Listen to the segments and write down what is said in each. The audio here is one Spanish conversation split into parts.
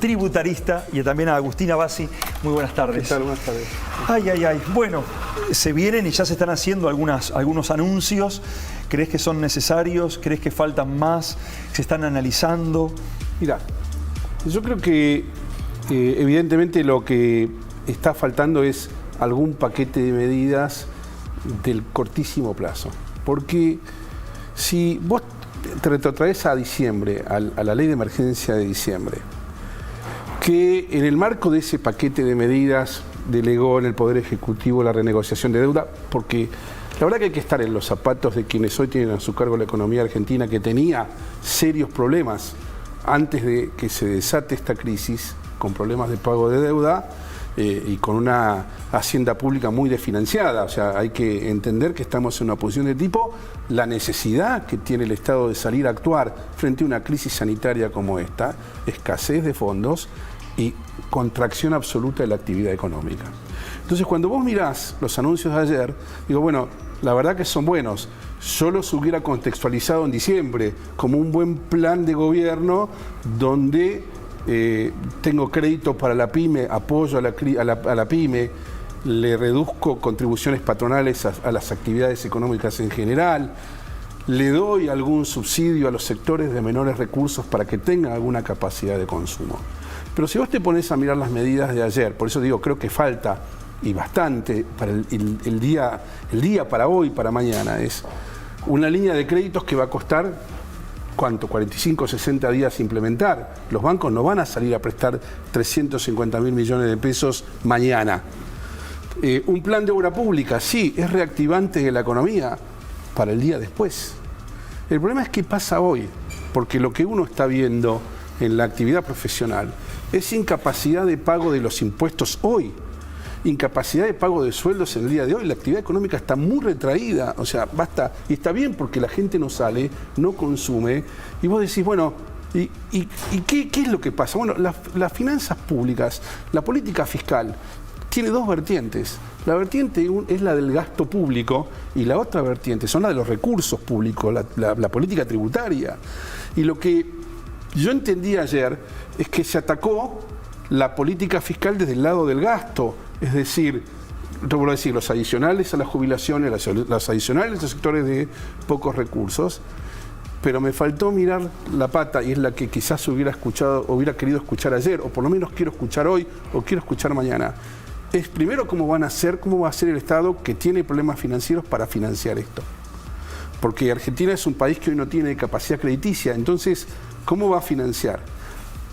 Tributarista, y también a Agustina Bassi. Muy buenas tardes. ¿Qué tal? Buenas tardes. Ay. Bueno, se vienen y ya se están haciendo algunos anuncios. ¿Crees que son necesarios? ¿Crees que faltan más? ¿Se están analizando? Mira, yo creo que evidentemente lo que está faltando es algún paquete de medidas del cortísimo plazo. Porque si vos te retrotraes a diciembre, a la ley de emergencia de diciembre, que en el marco de ese paquete de medidas delegó en el Poder Ejecutivo la renegociación de deuda, porque la verdad que hay que estar en los zapatos de quienes hoy tienen a su cargo la economía argentina, que tenía serios problemas antes de que se desate esta crisis, con problemas de pago de deuda, y con una hacienda pública muy desfinanciada. O sea, hay que entender que estamos en una posición de tipo, la necesidad que tiene el Estado de salir a actuar frente a una crisis sanitaria como esta, escasez de fondos y contracción absoluta de la actividad económica. Entonces, cuando vos mirás los anuncios de ayer, digo, bueno, la verdad que son buenos. Yo los hubiera contextualizado en diciembre como un buen plan de gobierno donde tengo crédito para la pyme, apoyo a la pyme, le reduzco contribuciones patronales a las actividades económicas en general, le doy algún subsidio a los sectores de menores recursos para que tengan alguna capacidad de consumo. Pero si vos te pones a mirar las medidas de ayer, por eso digo, creo que falta, y bastante, para el día para hoy, para mañana, es una línea de créditos que va a costar, ¿cuánto? 45 o 60 días implementar. Los bancos no van a salir a prestar 350.000 millones de pesos mañana. Un plan de obra pública, sí, es reactivante de la economía para el día después. El problema es qué pasa hoy, porque lo que uno está viendo en la actividad profesional es incapacidad de pago de los impuestos hoy, incapacidad de pago de sueldos en el día de hoy. La actividad económica está muy retraída, o sea, basta, y está bien porque la gente no sale, no consume, y vos decís, bueno, ¿y qué es lo que pasa? Bueno, las finanzas públicas, la política fiscal, tiene dos vertientes. La vertiente es la del gasto público y la otra vertiente son la de los recursos públicos, la política tributaria. Y lo que yo entendí ayer es que se atacó la política fiscal desde el lado del gasto, es decir, los adicionales a las jubilaciones, las adicionales a los sectores de pocos recursos, pero me faltó mirar la pata, y es la que quizás hubiera querido escuchar ayer, o por lo menos quiero escuchar hoy, o quiero escuchar mañana. Es primero cómo va a ser el Estado que tiene problemas financieros para financiar esto. Porque Argentina es un país que hoy no tiene capacidad crediticia, entonces, ¿cómo va a financiar?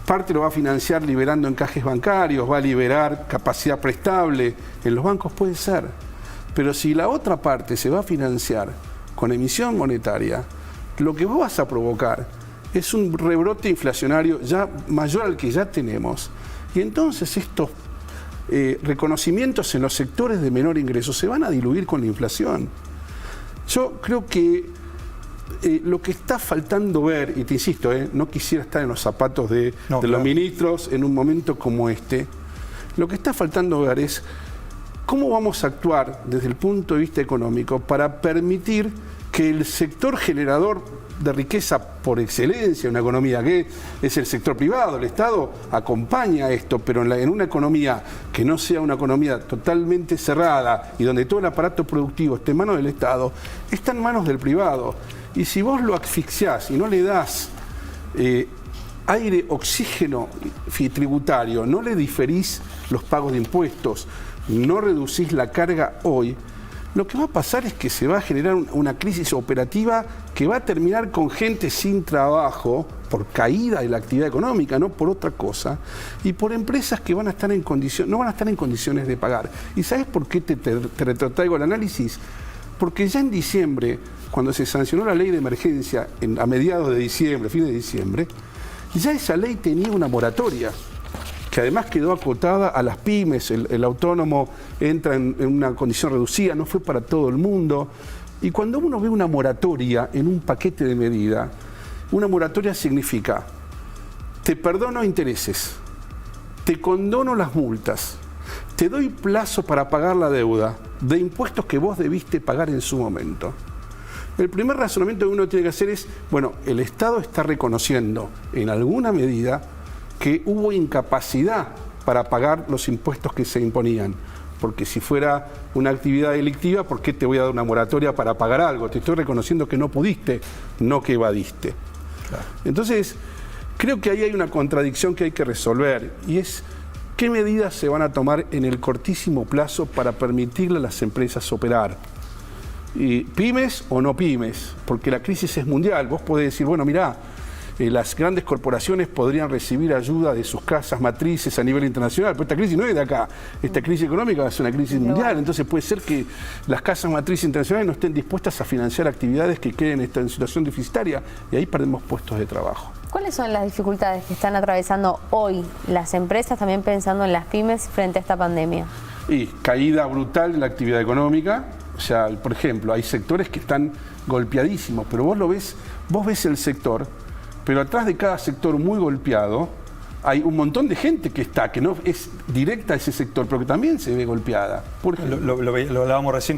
Parte lo va a financiar liberando encajes bancarios, va a liberar capacidad prestable en los bancos, puede ser. Pero si la otra parte se va a financiar con emisión monetaria, lo que vos vas a provocar es un rebrote inflacionario ya mayor al que ya tenemos. Y entonces estos reconocimientos en los sectores de menor ingreso se van a diluir con la inflación. Yo creo que lo que está faltando ver, y te insisto, no quisiera estar en los zapatos de los ministros en un momento como este, lo que está faltando ver es cómo vamos a actuar desde el punto de vista económico para permitir que el sector generador de riqueza por excelencia, una economía que es el sector privado, el Estado acompaña esto, pero en una economía que no sea una economía totalmente cerrada y donde todo el aparato productivo esté en manos del Estado, está en manos del privado. Y si vos lo asfixiás y no le das aire, oxígeno tributario, no le diferís los pagos de impuestos, no reducís la carga hoy, lo que va a pasar es que se va a generar una crisis operativa que va a terminar con gente sin trabajo por caída de la actividad económica, no por otra cosa, y por empresas que no van a estar en condiciones de pagar. ¿Y sabes por qué te retrotraigo el análisis? Porque ya en diciembre, cuando se sancionó la ley de emergencia a mediados de diciembre, fines de diciembre, ya esa ley tenía una moratoria, que además quedó acotada a las pymes, el autónomo entra en una condición reducida, no fue para todo el mundo. Y cuando uno ve una moratoria en un paquete de medida, una moratoria significa, te perdono intereses, te condono las multas, te doy plazo para pagar la deuda de impuestos que vos debiste pagar en su momento. El primer razonamiento que uno tiene que hacer es, bueno, el Estado está reconociendo en alguna medida que hubo incapacidad para pagar los impuestos que se imponían. Porque si fuera una actividad delictiva, ¿por qué te voy a dar una moratoria para pagar algo? Te estoy reconociendo que no pudiste, no que evadiste. Claro. Entonces, creo que ahí hay una contradicción que hay que resolver, y es qué medidas se van a tomar en el cortísimo plazo para permitirle a las empresas operar. Y pymes o no pymes, porque la crisis es mundial. Vos podés decir, bueno, mirá, las grandes corporaciones podrían recibir ayuda de sus casas matrices a nivel internacional, pero esta crisis no es de acá, esta crisis económica es una crisis mundial, entonces puede ser que las casas matrices internacionales no estén dispuestas a financiar actividades que queden en situación deficitaria, y ahí perdemos puestos de trabajo. ¿Cuáles son las dificultades que están atravesando hoy las empresas, también pensando en las pymes, frente a esta pandemia? Y caída brutal de la actividad económica. O sea, por ejemplo, hay sectores que están golpeadísimos, pero vos ves el sector, pero atrás de cada sector muy golpeado hay un montón de gente que no es directa a ese sector, pero que también se ve golpeada. Por ejemplo, lo hablábamos recién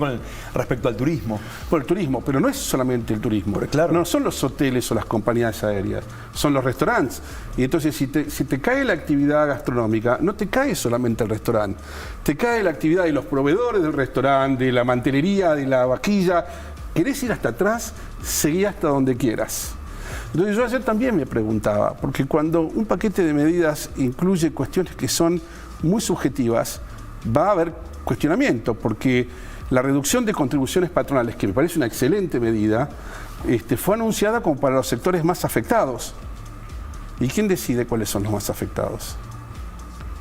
respecto al turismo. Por el turismo, pero no es solamente el turismo. Claro. No son los hoteles o las compañías aéreas, son los restaurantes. Y entonces si te cae la actividad gastronómica, no te cae solamente el restaurante, te cae la actividad de los proveedores del restaurante, de la mantelería, de la vaquilla. ¿Querés ir hasta atrás? Seguí hasta donde quieras. Entonces yo ayer también me preguntaba, porque cuando un paquete de medidas incluye cuestiones que son muy subjetivas, va a haber cuestionamiento, porque la reducción de contribuciones patronales, que me parece una excelente medida, fue anunciada como para los sectores más afectados. ¿Y quién decide cuáles son los más afectados?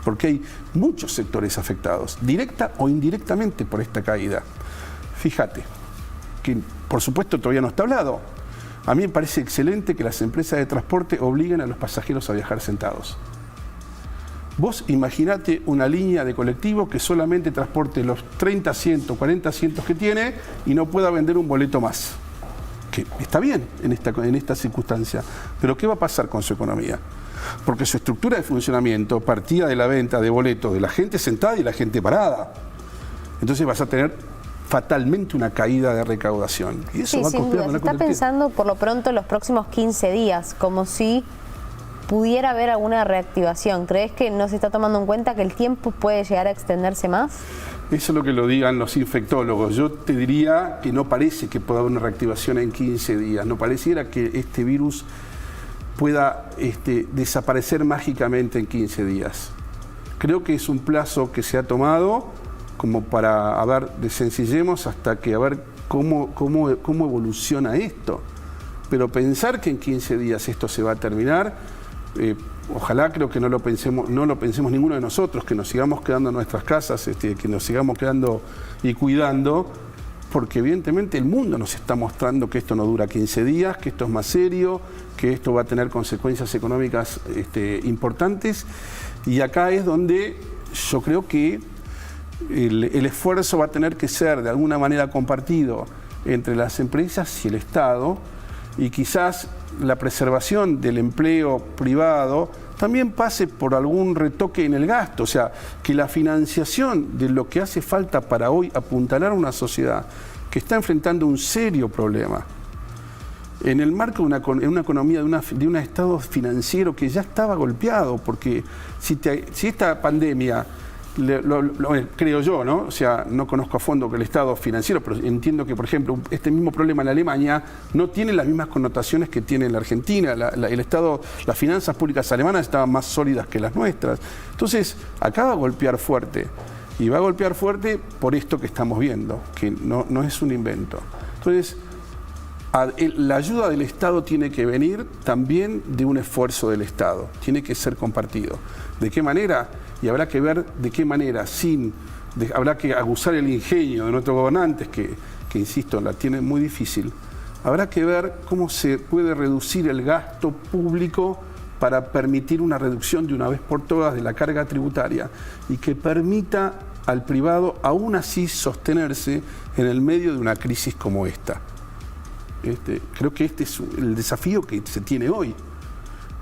Porque hay muchos sectores afectados, directa o indirectamente por esta caída. Fíjate, que por supuesto todavía no está hablado. A mí me parece excelente que las empresas de transporte obliguen a los pasajeros a viajar sentados. Vos imaginate una línea de colectivo que solamente transporte los 30 asientos, 40 asientos que tiene y no pueda vender un boleto más. Que está bien en esta circunstancia, pero ¿qué va a pasar con su economía? Porque su estructura de funcionamiento partía de la venta de boletos de la gente sentada y la gente parada. Entonces vas a tener fatalmente una caída de recaudación. Y eso sí, va a sin duda. Se está pensando por lo pronto en los próximos 15 días, como si pudiera haber alguna reactivación. ¿Crees que no se está tomando en cuenta que el tiempo puede llegar a extenderse más? Eso es lo que lo digan los infectólogos. Yo te diría que no parece que pueda haber una reactivación en 15 días. No pareciera que este virus pueda desaparecer mágicamente en 15 días. Creo que es un plazo que se ha tomado como para, desencillemos hasta que a ver cómo evoluciona esto. Pero pensar que en 15 días esto se va a terminar, ojalá creo que no lo pensemos ninguno de nosotros, que nos sigamos quedando en nuestras casas, que nos sigamos quedando y cuidando, porque evidentemente el mundo nos está mostrando que esto no dura 15 días, que esto es más serio, que esto va a tener consecuencias económicas importantes, y acá es donde yo creo que el esfuerzo va a tener que ser de alguna manera compartido entre las empresas y el Estado, y quizás la preservación del empleo privado también pase por algún retoque en el gasto, o sea, que la financiación de lo que hace falta para hoy apuntalar a una sociedad que está enfrentando un serio problema, en el marco de una economía, de un estado financiero que ya estaba golpeado, porque si esta pandemia, creo yo, ¿no? O sea, no conozco a fondo que el estado financiero, pero entiendo que, por ejemplo, este mismo problema en Alemania no tiene las mismas connotaciones que tiene en la Argentina. El estado, las finanzas públicas alemanas estaban más sólidas que las nuestras. Entonces, acá va a golpear fuerte. Y va a golpear fuerte por esto que estamos viendo, que no es un invento. Entonces, la ayuda del Estado tiene que venir también de un esfuerzo del Estado, tiene que ser compartido. ¿De qué manera? Y habrá que ver de qué manera, habrá que aguzar el ingenio de nuestros gobernantes, que insisto, la tienen muy difícil. Habrá que ver cómo se puede reducir el gasto público para permitir una reducción de una vez por todas de la carga tributaria y que permita al privado aún así sostenerse en el medio de una crisis como esta. Creo que este es el desafío que se tiene hoy,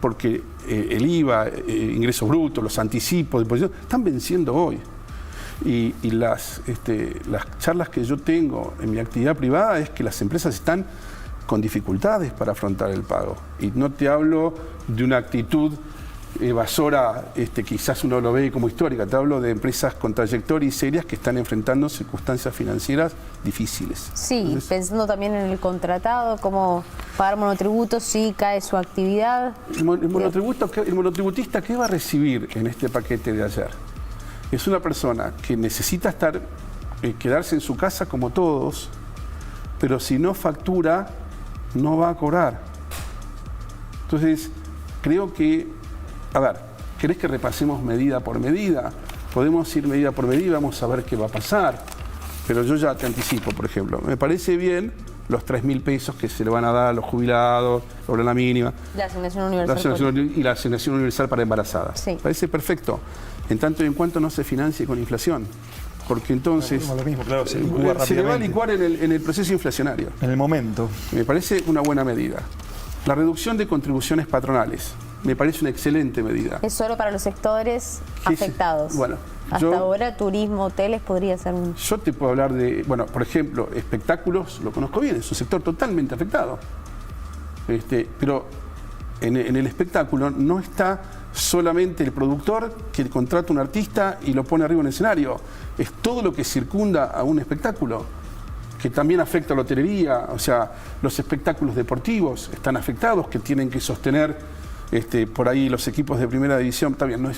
porque el IVA, ingresos brutos, los anticipos, están venciendo hoy. Y las charlas que yo tengo en mi actividad privada es que las empresas están con dificultades para afrontar el pago. Y no te hablo de una actitud evasora, quizás uno lo ve como histórica. Te hablo de empresas con trayectoria y serias que están enfrentando circunstancias financieras difíciles. Sí, Entonces, pensando también en el contratado, cómo pagar monotributos si cae su actividad. el monotributista, ¿qué va a recibir en este paquete de ayer? Es una persona que necesita quedarse en su casa como todos, pero si no factura, no va a cobrar. Entonces, creo que, a ver, ¿querés que repasemos medida por medida? Podemos ir medida por medida, vamos a ver qué va a pasar. Pero yo ya te anticipo, por ejemplo, me parece bien los 3.000 pesos que se le van a dar a los jubilados, sobre la mínima. La asignación universal. Y la asignación universal para embarazadas. Sí. Parece perfecto, en tanto y en cuanto no se financie con inflación. Porque entonces Lo mismo, claro, se se licúa le va a rápidamente. licuar en el proceso inflacionario. En el momento. Me parece una buena medida. La reducción de contribuciones patronales me parece una excelente medida. Es solo para los sectores ¿Qué es? afectados. Bueno, Hasta yo- ahora, turismo, hoteles podría ser un... Yo te puedo hablar de, bueno, por ejemplo, espectáculos, lo conozco bien, es un sector totalmente afectado. Pero en el espectáculo no está solamente el productor que contrata un artista y lo pone arriba en el escenario. Es todo lo que circunda a un espectáculo, que también afecta a la hotelería, o sea, los espectáculos deportivos están afectados, que tienen que sostener por ahí los equipos de primera división. Está bien,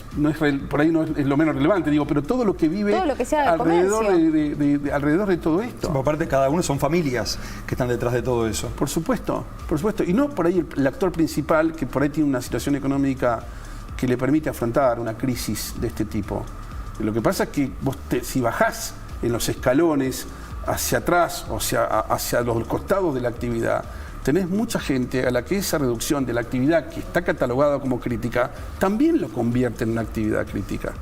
por ahí no es lo menos relevante, digo, pero todo lo que vive Todo lo que sea de alrededor, comercio. alrededor de todo esto. Por aparte, cada uno son familias que están detrás de todo eso. Por supuesto. Y no por ahí el actor principal que por ahí tiene una situación económica que le permite afrontar una crisis de este tipo. Lo que pasa es que vos si bajás en los escalones hacia atrás o hacia los costados de la actividad, tenés mucha gente a la que esa reducción de la actividad que está catalogada como crítica también lo convierte en una actividad crítica.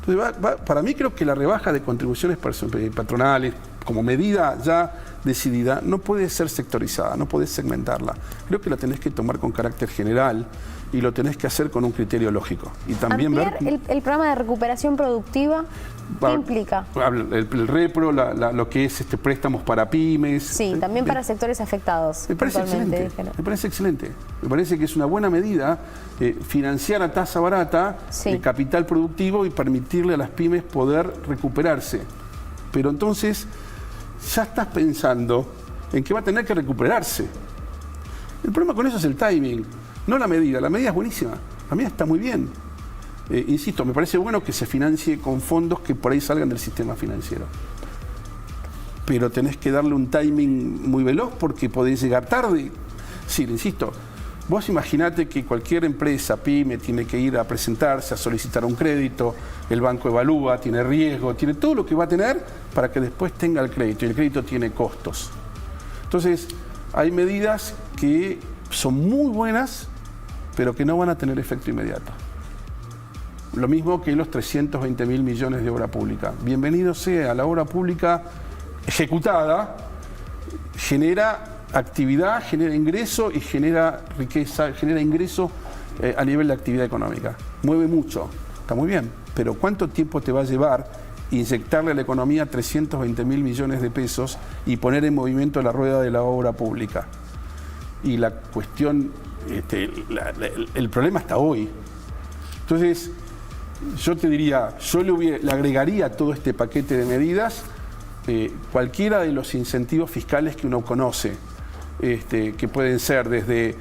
Entonces, para mí creo que la rebaja de contribuciones patronales como medida ya decidida no puede ser sectorizada, no podés segmentarla. Creo que la tenés que tomar con carácter general y lo tenés que hacer con un criterio lógico. Y también Ampliar ver el programa de recuperación productiva, ¿qué implica? el repro, lo que es préstamos para pymes. Sí, también para sectores afectados. Me parece puntualmente, excelente, dijeron. me parece excelente. Me parece que es una buena medida financiar a tasa barata Sí. el capital productivo y permitirle a las pymes poder recuperarse. Pero entonces ya estás pensando en que va a tener que recuperarse. El problema con eso es el timing, no la medida. La medida es buenísima, la medida está muy bien. Insisto, me parece bueno que se financie con fondos que por ahí salgan del sistema financiero. Pero tenés que darle un timing muy veloz porque podés llegar tarde. Sí, insisto, vos imaginate que cualquier empresa, pyme, tiene que ir a presentarse, a solicitar un crédito, el banco evalúa, tiene riesgo, tiene todo lo que va a tener para que después tenga el crédito, y el crédito tiene costos. Entonces, hay medidas que son muy buenas, pero que no van a tener efecto inmediato. Lo mismo que los 320.000 millones de obra pública. Bienvenido sea, la obra pública ejecutada genera actividad, genera ingreso y genera riqueza, genera ingreso a nivel de actividad económica. Mueve mucho, está muy bien, pero ¿cuánto tiempo te va a llevar inyectarle a la economía 320.000 millones de pesos y poner en movimiento la rueda de la obra pública? Y la cuestión, el problema está hoy. Entonces, yo te diría, yo le agregaría a todo este paquete de medidas cualquiera de los incentivos fiscales que uno conoce, que pueden ser desde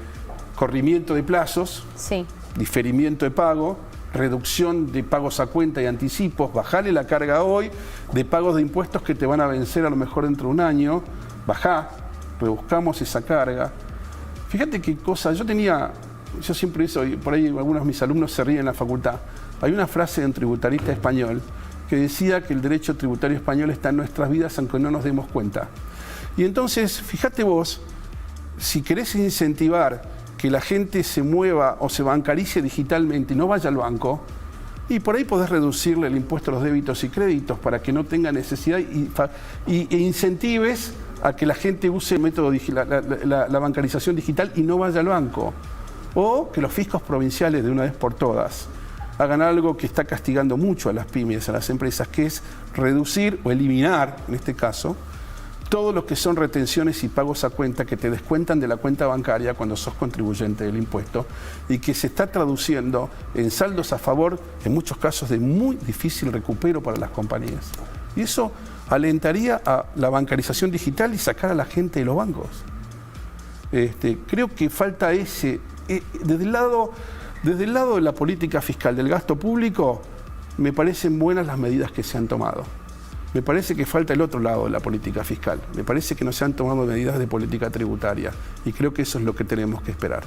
corrimiento de plazos, Sí. diferimiento de pago, reducción de pagos a cuenta y anticipos, bajarle la carga hoy de pagos de impuestos que te van a vencer a lo mejor dentro de un año, bajá, rebuscamos esa carga. Fíjate qué cosa, yo siempre eso, y por ahí algunos de mis alumnos se ríen en la facultad, hay una frase de un tributarista español que decía que el derecho tributario español está en nuestras vidas aunque no nos demos cuenta. Y entonces, fíjate vos, si querés incentivar que la gente se mueva o se bancarice digitalmente y no vaya al banco, y por ahí podés reducirle el impuesto a los débitos y créditos para que no tenga necesidad e incentives a que la gente use el método la bancarización digital y no vaya al banco. O que los fiscos provinciales de una vez por todas hagan algo que está castigando mucho a las pymes, a las empresas, que es reducir o eliminar, en este caso, todo lo que son retenciones y pagos a cuenta que te descuentan de la cuenta bancaria cuando sos contribuyente del impuesto y que se está traduciendo en saldos a favor, en muchos casos de muy difícil recupero para las compañías. Y eso alentaría a la bancarización digital y sacar a la gente de los bancos. Creo que falta ese... Desde el lado de la política fiscal, del gasto público, me parecen buenas las medidas que se han tomado. Me parece que falta el otro lado de la política fiscal. Me parece que no se han tomado medidas de política tributaria. Y creo que eso es lo que tenemos que esperar.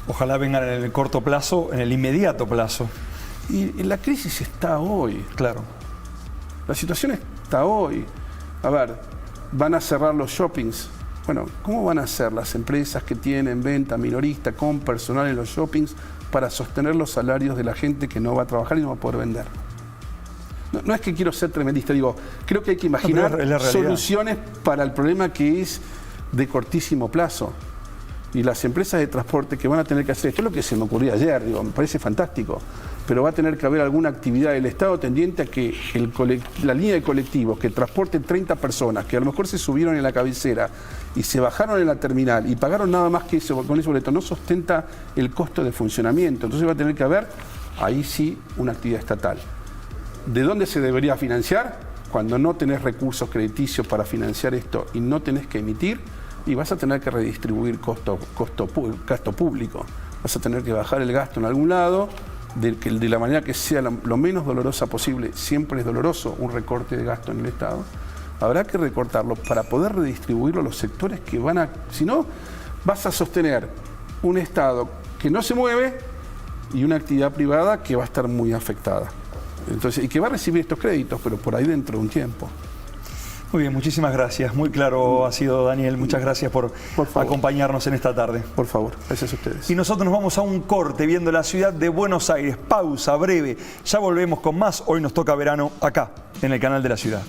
Ojalá vengan en el corto plazo, en el inmediato plazo. Y la crisis está hoy. Claro. La situación está hoy. A ver, van a cerrar los shoppings. Bueno, ¿cómo van a hacer las empresas que tienen venta minorista con personal en los shoppings para sostener los salarios de la gente que no va a trabajar y no va a poder vender? No es que quiero ser tremendista, digo, creo que hay que imaginar soluciones para el problema que es de cortísimo plazo. Y las empresas de transporte que van a tener que hacer esto, es lo que se me ocurrió ayer, digo, me parece fantástico, pero va a tener que haber alguna actividad del Estado tendiente a que la línea de colectivos que transporten 30 personas, que a lo mejor se subieron en la cabecera y se bajaron en la terminal y pagaron nada más que eso, con ese boleto, no sustenta el costo de funcionamiento. Entonces va a tener que haber, ahí sí, una actividad estatal. ¿De dónde se debería financiar? Cuando no tenés recursos crediticios para financiar esto y no tenés que emitir, y vas a tener que redistribuir gasto público. Vas a tener que bajar el gasto en algún lado, de la manera que sea lo menos dolorosa posible. Siempre es doloroso un recorte de gasto en el Estado. Habrá que recortarlo para poder redistribuirlo a los sectores que van a... Si no, vas a sostener un Estado que no se mueve y una actividad privada que va a estar muy afectada. Entonces, y que va a recibir estos créditos, pero por ahí dentro de un tiempo. Muy bien, muchísimas gracias. Muy claro ha sido, Daniel. Muchas gracias por acompañarnos en esta tarde. Por favor, gracias a ustedes. Y nosotros nos vamos a un corte viendo la ciudad de Buenos Aires. Pausa breve. Ya volvemos con más. Hoy nos toca verano acá, en el canal de la ciudad.